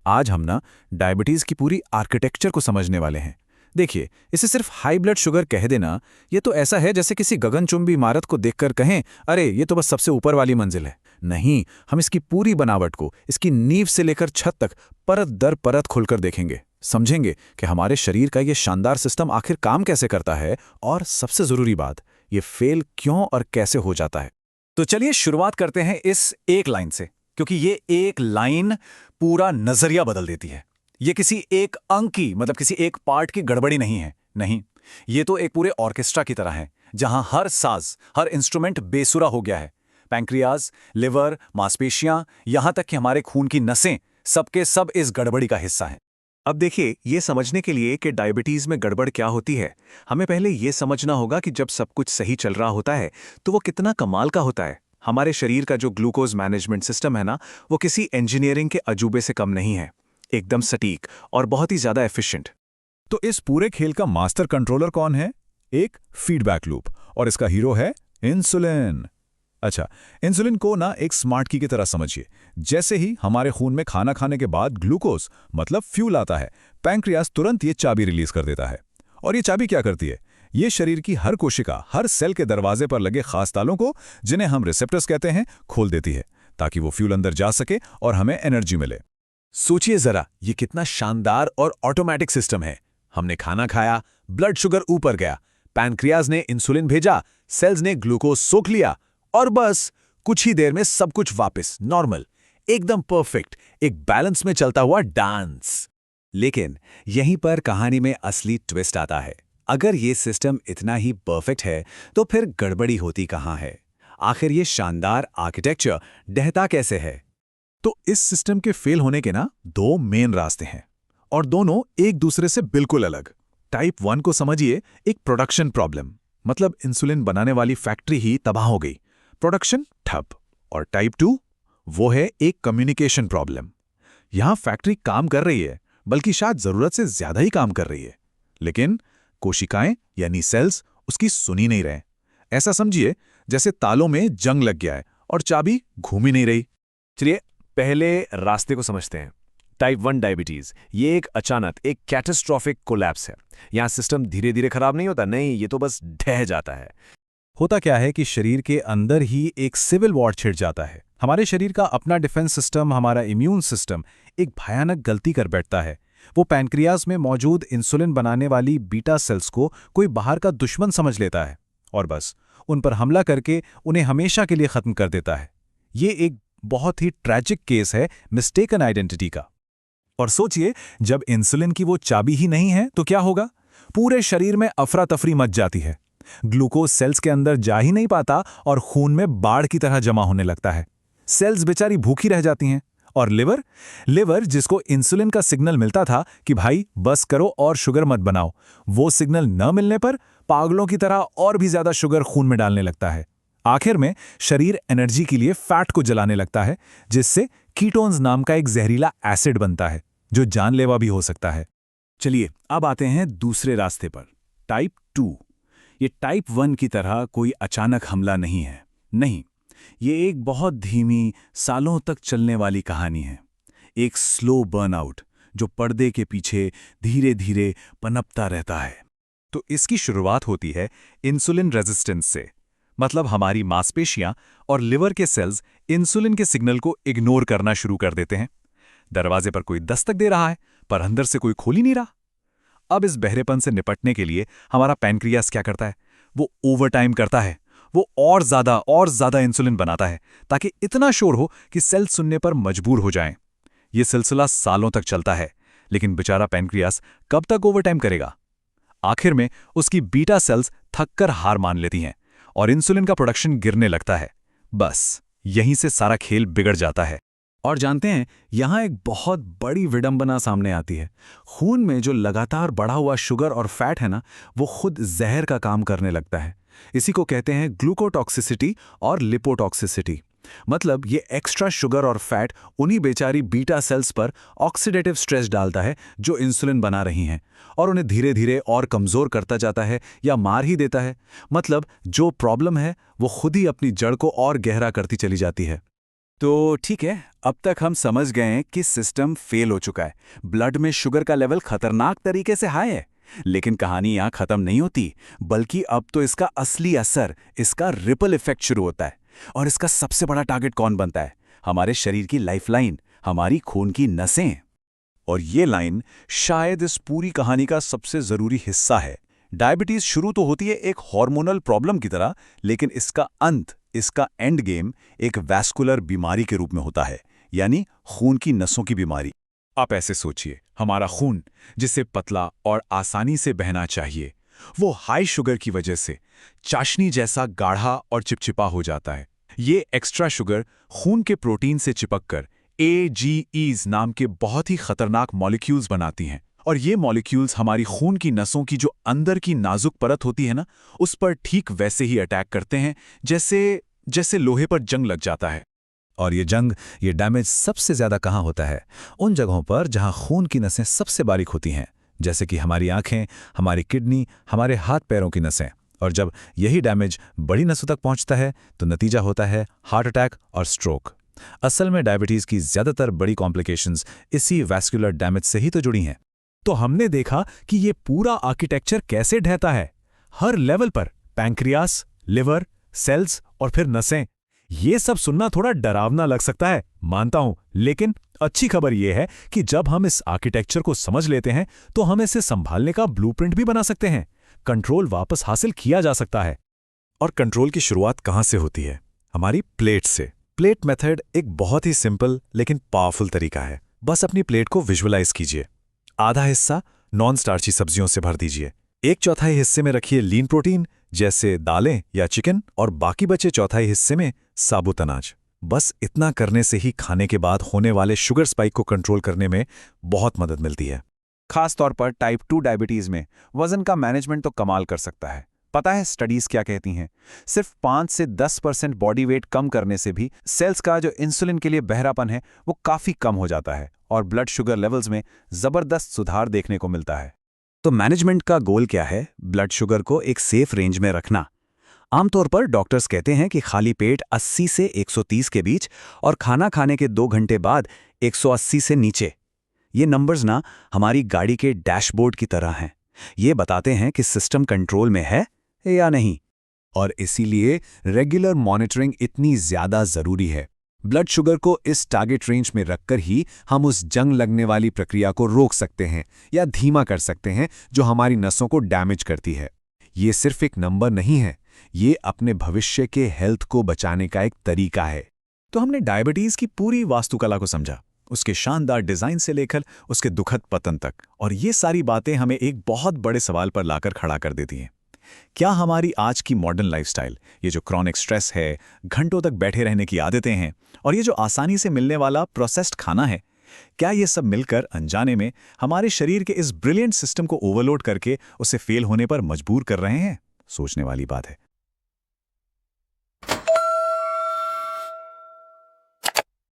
आज हम ना डायबिटीज की पूरी आर्किटेक्चर को समझने वाले हैं। देखिए, इसे सिर्फ हाई ब्लड शुगर कह देना, ये तो ऐसा है जैसे किसी गगनचुंबी इमारत को देखकर कहें, अरे ये तो बस सबसे ऊपर वाली मंजिल है। नहीं, हम इसकी पूरी बनावट को, इसकी नींव से लेकर छत तक परत दर परत खुलकर देखेंगे, समझेंगे कि हमारे शरीर का ये शानदार सिस्टम आखिर काम कैसे करता है, और सबसे जरूरी बात, ये फेल क्यों और कैसे हो जाता है। तो चलिए शुरुआत करते हैं इस एक लाइन से, क्योंकि ये एक लाइन पूरा नजरिया बदल देती है। ये किसी एक अंक की, मतलब किसी एक पार्ट की गड़बड़ी नहीं है। नहीं, ये तो एक पूरे ऑर्केस्ट्रा की तरह है, जहां हर साज, हर इंस्ट्रूमेंट बेसुरा हो गया है। पैंक्रियाज, लिवर, मांसपेशियां, यहां तक कि हमारे खून की नसें, सबके सब इस गड़बड़ी का हिस्सा हैं। अब देखिए, ये समझने के लिए कि डायबिटीज में गड़बड़ क्या होती है, हमें पहले ये समझना होगा कि जब सब कुछ सही चल रहा होता है तो वो कितना कमाल का होता है। हमारे शरीर का जो ग्लूकोज मैनेजमेंट सिस्टम है ना, वो किसी इंजीनियरिंग के अजूबे से कम नहीं है। एकदम सटीक और बहुत ही ज्यादा एफिशिएंट। तो इस पूरे खेल का मास्टर कंट्रोलर कौन है? एक फीडबैक लूप, और इसका हीरो है इंसुलिन। अच्छा, इंसुलिन को ना एक स्मार्ट की तरह समझिए। जैसे ही हमारे खून में खाना खाने के बाद ग्लूकोज मतलब फ्यूल आता है, पैंक्रियाज तुरंत ये चाबी रिलीज कर देता है। और ये चाबी क्या करती है? ये शरीर की हर कोशिका, हर सेल के दरवाजे पर लगे खास तालों को, जिन्हें हम रिसेप्टर्स कहते हैं, खोल देती है, ताकि वो फ्यूल अंदर जा सके और हमें एनर्जी मिले। सोचिए जरा, ये कितना शानदार और ऑटोमेटिक सिस्टम है। हमने खाना खाया, ब्लड शुगर ऊपर गया, पैनक्रियाज ने इंसुलिन भेजा, सेल्स ने ग्लूकोज सोख लिया, और बस कुछ ही देर में सब कुछ वापस नॉर्मल, एकदम परफेक्ट, एक बैलेंस में चलता हुआ डांस। लेकिन यहीं पर कहानी में असली ट्विस्ट आता है। अगर ये सिस्टम इतना ही परफेक्ट है, तो फिर गड़बड़ी होती कहाँ है? आखिर ये शानदार आर्किटेक्चर ढहता कैसे है? तो इस सिस्टम के फेल होने के ना दो मेन रास्ते हैं, और दोनों एक दूसरे से बिल्कुल अलग। टाइप 1 को समझिए, एक प्रोडक्शन प्रॉब्लम, मतलब इंसुलिन बनाने वाली फैक्ट्री ही तबाह हो गई, प्रोडक्शन ठप। और टाइप 2 वो है एक कम्युनिकेशन प्रॉब्लम। यहां फैक्ट्री काम कर रही है, बल्कि शायद जरूरत से ज्यादा ही काम कर रही है, लेकिन कोशिकाएं यानी सेल्स उसकी सुनी नहीं रहे। ऐसा समझिए जैसे तालों में जंग लग गया है और चाबी घूम ही नहीं रही। चलिए पहले रास्ते को समझते हैं। टाइप 1 डायबिटीज, ये एक अचानक, एक कैटास्ट्रोफिक कोलैप्स है। यहाँ सिस्टम धीरे धीरे खराब नहीं होता, नहीं, ये तो बस ढह जाता है। होता क्या है कि शरीर के अंदर ही एक सिविल वॉर छिड़ जाता है। हमारे शरीर का अपना डिफेंस सिस्टम, हमारा इम्यून सिस्टम, एक भयानक गलती कर बैठता है। वो पैनक्रियाज में मौजूद इंसुलिन बनाने वाली बीटा सेल्स को कोई बाहर का दुश्मन समझ लेता है, और बस उन पर हमला करके उन्हें हमेशा के लिए खत्म कर देता है। ये एक बहुत ही ट्रैजिक केस है मिस्टेकन आइडेंटिटी का। और सोचिए, जब इंसुलिन की वो चाबी ही नहीं है तो क्या होगा? पूरे शरीर में अफरा तफरी मच जाती है। ग्लूकोज सेल्स के अंदर जा ही नहीं पाता और खून में बाढ़ की तरह जमा होने लगता है। सेल्स बेचारी भूखी रह जाती हैं। और लिवर जिसको इंसुलिन का सिग्नल मिलता था कि भाई बस करो और शुगर मत बनाओ, वो सिग्नल न मिलने पर पागलों की तरह और भी ज्यादा शुगर खून में डालने लगता है। आखिर में शरीर एनर्जी के लिए फैट को जलाने लगता है, जिससे कीटोन्स नाम का एक जहरीला एसिड बनता है, जो जानलेवा भी हो सकता है। चलिए अब आते हैं दूसरे रास्ते पर, टाइप 2। ये टाइप 1 की तरह कोई अचानक हमला नहीं है। नहीं, ये एक बहुत धीमी, सालों तक चलने वाली कहानी है। एक स्लो बर्नआउट जो पर्दे के पीछे धीरे धीरे पनपता रहता है। तो इसकी शुरुआत होती है इंसुलिन रेजिस्टेंस से, मतलब हमारी मांसपेशियां और लिवर के सेल्स इंसुलिन के सिग्नल को इग्नोर करना शुरू कर देते हैं। दरवाजे पर कोई दस्तक दे रहा है, पर अंदर से कोई खोल ही नहीं रहा। अब इस बहरेपन से निपटने के लिए हमारा पैनक्रियास क्या करता है? वो ओवरटाइम करता है। वो और ज्यादा इंसुलिन बनाता है, ताकि इतना शोर हो कि सेल सुनने पर मजबूर हो जाएं। ये सिलसिला सालों तक चलता है, लेकिन बेचारा पैनक्रियास कब तक ओवरटाइम करेगा? आखिर में उसकी बीटा सेल्स थककर हार मान लेती हैं और इंसुलिन का प्रोडक्शन गिरने लगता है। बस यहीं से सारा खेल बिगड़ जाता है। और जानते हैं, यहां एक बहुत बड़ी विडंबना सामने आती है। खून में जो लगातार बढ़ा हुआ शुगर और फैट है ना, वो खुद जहर का काम करने लगता है। इसी को कहते हैं ग्लूकोटॉक्सिसिटी और लिपोटॉक्सिसिटी। मतलब ये एक्स्ट्रा शुगर और फैट उन्हीं बेचारी बीटा सेल्स पर ऑक्सीडेटिव स्ट्रेस डालता है जो इंसुलिन बना रही हैं, और उन्हें धीरे धीरे और कमजोर करता जाता है या मार ही देता है। मतलब जो प्रॉब्लम है वो खुद ही अपनी जड़ को और गहरा करती चली जाती है। तो ठीक है, अब तक हम समझ गए हैं कि सिस्टम फेल हो चुका है। ब्लड में शुगर का लेवल खतरनाक तरीके से हाई है। लेकिन कहानी यहाँ खत्म नहीं होती, बल्कि अब तो इसका असली असर, इसका रिपल इफेक्ट शुरू होता है। और इसका सबसे बड़ा टारगेट कौन बनता है? हमारे शरीर की लाइफलाइन, हमारी खून की नसें। और ये लाइन शायद इस पूरी कहानी का सबसे जरूरी हिस्सा है। डायबिटीज शुरू तो होती है एक हार्मोनल प्रॉब्लम की तरह, लेकिन इसका अंत, इसका एंड गेम एक वैस्कुलर बीमारी के रूप में होता है, यानी खून की नसों की बीमारी। आप ऐसे सोचिए, हमारा खून जिसे पतला और आसानी से बहना चाहिए, वो हाई शुगर की वजह से चाशनी जैसा गाढ़ा और चिपचिपा हो जाता है। ये एक्स्ट्रा शुगर खून के प्रोटीन से चिपककर AGEs नाम के बहुत ही खतरनाक मॉलिक्यूल्स बनाती हैं। और ये मॉलिक्यूल्स हमारी खून की नसों की जो अंदर की नाजुक परत होती है ना, उस पर ठीक वैसे ही अटैक करते हैं जैसे लोहे पर जंग लग जाता है। और ये डैमेज सबसे ज्यादा कहाँ होता है? उन जगहों पर जहां खून की नसें सबसे बारीक होती हैं, जैसे कि हमारी आंखें, हमारी किडनी, हमारे हाथ पैरों की नसें। और जब यही डैमेज बड़ी नसों तक पहुंचता है तो नतीजा होता है हार्ट अटैक और स्ट्रोक। असल में डायबिटीज की ज्यादातर बड़ी कॉम्प्लिकेशंस इसी वैस्कुलर डैमेज से ही तो जुड़ी हैं। तो हमने देखा कि ये पूरा आर्किटेक्चर कैसे ढहता है, हर लेवल पर, पैंक्रियास, लिवर, सेल्स और फिर नसें। ये सब सुनना थोड़ा डरावना लग सकता है, मानता हूं, लेकिन अच्छी खबर यह है कि जब हम इस आर्किटेक्चर को समझ लेते हैं तो हम इसे संभालने का ब्लूप्रिंट भी बना सकते हैं। कंट्रोल वापस हासिल किया जा सकता है। और कंट्रोल की शुरुआत कहाँ से होती है? हमारी प्लेट से। प्लेट मेथड एक बहुत ही सिंपल लेकिन पावरफुल तरीका है। बस अपनी प्लेट को विजुअलाइज कीजिए। आधा हिस्सा नॉन स्टार्ची सब्जियों से भर दीजिए। 1/4 हिस्से में रखिए लीन प्रोटीन जैसे दालें या चिकन, और बाकी बचे 1/4 हिस्से में साबुत अनाज। बस इतना करने से ही खाने के बाद होने वाले शुगर स्पाइक को कंट्रोल करने में बहुत मदद मिलती है। खास तौर पर टाइप 2 डायबिटीज में वजन का मैनेजमेंट तो कमाल कर सकता है। पता है स्टडीज क्या कहती हैं? सिर्फ 5 से 10% बॉडी वेट कम करने से भी सेल्स का जो इंसुलिन के लिए बहरापन है वो काफी कम हो जाता है और ब्लड शुगर लेवल्स में जबरदस्त सुधार देखने को मिलता है। तो मैनेजमेंट का गोल क्या है? ब्लड शुगर को एक सेफ रेंज में रखना। आमतौर पर डॉक्टर्स कहते हैं कि खाली पेट 80 से 130 के बीच और खाना खाने के 2 घंटे बाद 180 से नीचे। ये नंबर्स ना हमारी गाड़ी के डैशबोर्ड की तरह हैं। ये बताते हैं कि सिस्टम कंट्रोल में है या नहीं। और इसीलिए रेगुलर मॉनिटरिंग इतनी ज्यादा जरूरी है। ब्लड शुगर को इस टारगेट रेंज में रखकर ही हम उस जंग लगने वाली प्रक्रिया को रोक सकते हैं या धीमा कर सकते हैं जो हमारी नसों को डैमेज करती है। ये सिर्फ एक नंबर नहीं है, ये अपने भविष्य के हेल्थ को बचाने का एक तरीका है। तो हमने डायबिटीज की पूरी वास्तुकला को समझा, उसके शानदार डिजाइन से लेकर उसके दुखद पतन तक। और ये सारी बातें हमें एक बहुत बड़े सवाल पर लाकर खड़ा कर देती हैं। क्या हमारी आज की मॉडर्न लाइफस्टाइल, ये जो क्रॉनिक स्ट्रेस है, घंटों तक बैठे रहने की आदतें हैं और ये जो आसानी से मिलने वाला प्रोसेस्ड खाना है, क्या ये सब मिलकर अनजाने में हमारे शरीर के इस ब्रिलियंट सिस्टम को ओवरलोड करके उसे फेल होने पर मजबूर कर रहे हैं? सोचने वाली बात है।